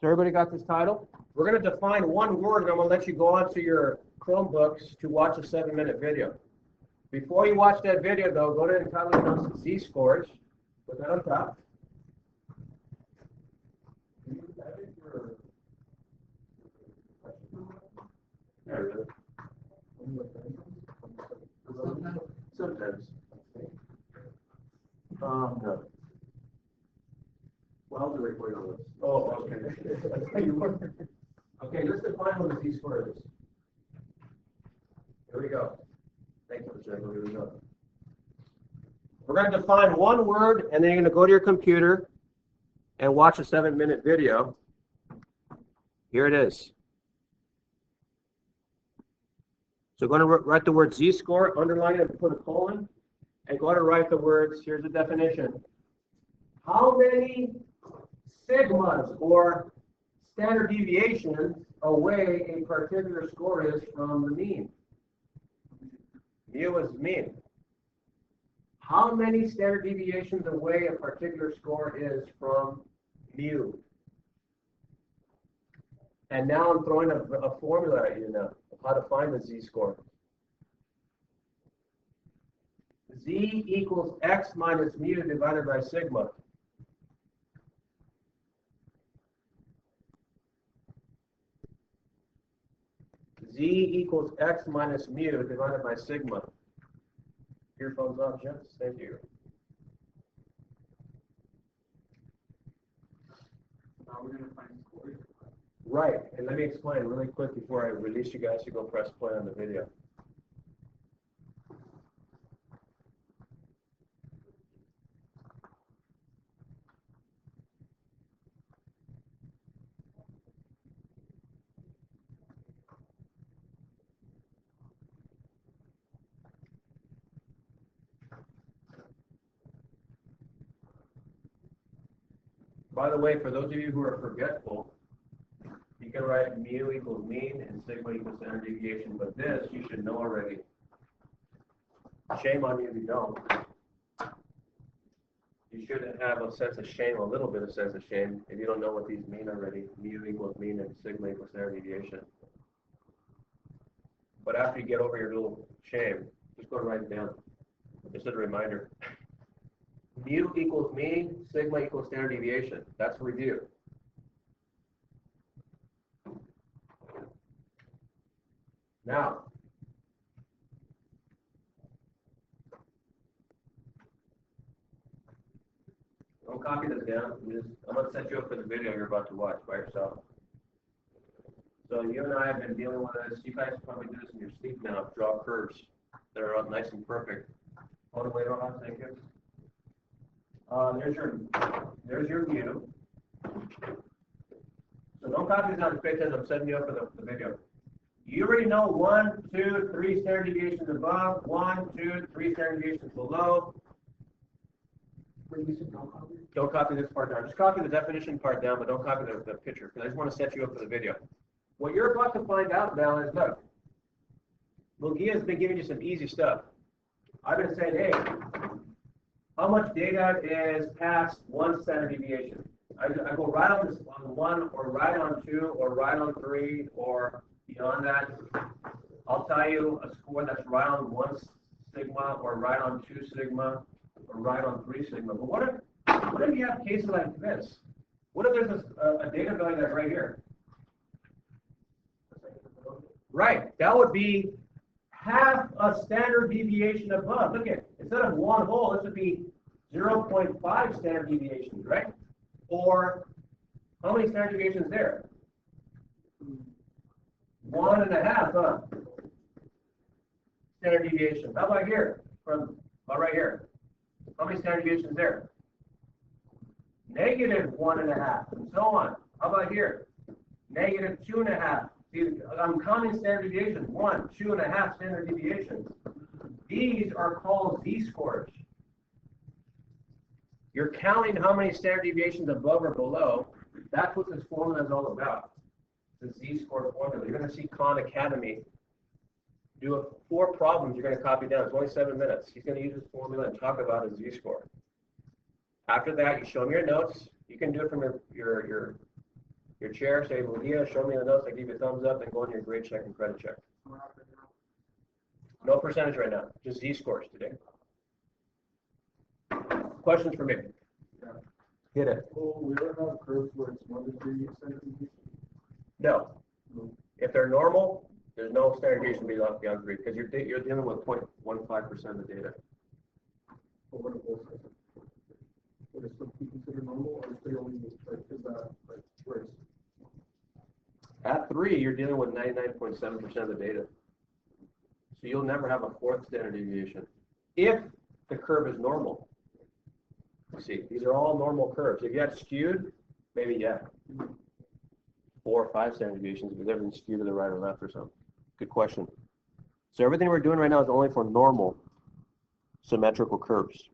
So everybody got this title? We're going to define one word, and I'm going to let you go onto your Chromebooks to watch a 7-minute video. Before you watch that video, though, go ahead and title it down Z-scores. Put that on top. Sometimes. No. Well, I'll do it for you. Oh, okay. Okay, let's define what a Z-score is. Here we go. Thanks for the check. Here we go. We're going to define one word, and then you're going to go to your computer and watch a 7-minute video. Here it is. So we're going to write the word Z-score, underline it, and put a colon, and go to write the words. Here's the definition. How many sigmas or standard deviations away a particular score is from the mean? Mu is mean. How many standard deviations away a particular score is from mu? And now I'm throwing a formula at you now of how to find the Z-score. Z equals x minus mu divided by sigma. Z equals x minus mu divided by sigma. Earphones off, Jim? Thank you. Now we're going to find scores. Right, and let me explain really quick before I release you guys to go press play on the video. By the way, for those of you who are forgetful, you can write mu equals mean and sigma equals standard deviation, but this you should know already. Shame on you if you don't. You should have a sense of shame, a little bit of sense of shame, if you don't know what these mean already. Mu equals mean and sigma equals standard deviation. But after you get over your little shame, just go write it down. Just as a reminder. Mu equals mean, sigma equals standard deviation. That's review. Now, don't copy this down. I'm going to set you up for the video you're about to watch by yourself. So you and I have been dealing with this. You guys probably do this in your sleep now. Draw curves that are nice and perfect. Hold the weight on. Thank you. There's your mu. So don't copy this down. Pay attention. I'm setting you up for the video. You already know 1, 2, 3 standard deviations above, 1, 2, 3 standard deviations below. Don't copy this part down. Just copy the definition part down, but don't copy the picture, because I just want to set you up for the video. What you're about to find out now is, look, Mugia has been giving you some easy stuff. I've been saying, hey, how much data is past 1 standard deviation? I go right on this on 1, or right on 2, or right on 3, or beyond that. I'll tell you a score that's right on 1 sigma, or right on 2 sigma, or right on 3 sigma. But what if you have cases like this? What if there's a data value that's right here? Right, that would be half a standard deviation above. Look at, instead of 1 whole, this would be 0.5 standard deviations, right? Or how many standard deviations there? 1.5, huh? Standard deviation. How about here? From right here. How many standard deviations there? -1.5, and so on. How about here? -2.5. See, I'm counting standard deviations. 1, 2.5 standard deviations. These are called Z-scores. You're counting how many standard deviations above or below. That's what this formula is all about. The Z-score formula. You're going to see Khan Academy do 4 problems. You're going to copy down. It's only 7 minutes. He's going to use this formula and talk about his Z-score. After that, you show him your notes. You can do it from your Your chair, say, well, yeah, show me the notes, I give you a thumbs up, and go on your grade check and credit check. No percentage right now, just Z-scores today. Questions for me? Yeah. Hit it. Oh, we don't have curves where it's 1 to 3 standard deviation. No. No. If they're normal, there's no standard deviation beyond 3, because you're dealing with 0.15% of the data. But what if those would it still be considered normal, or is they only like is that like race? At 3, you're dealing with 99.7% of the data. So you'll never have a 4th standard deviation. If the curve is normal. You see, these are all normal curves. If you had skewed, maybe, yeah, 4 or 5 standard deviations, because everything's skewed to the right or left or something. Good question. So everything we're doing right now is only for normal symmetrical curves.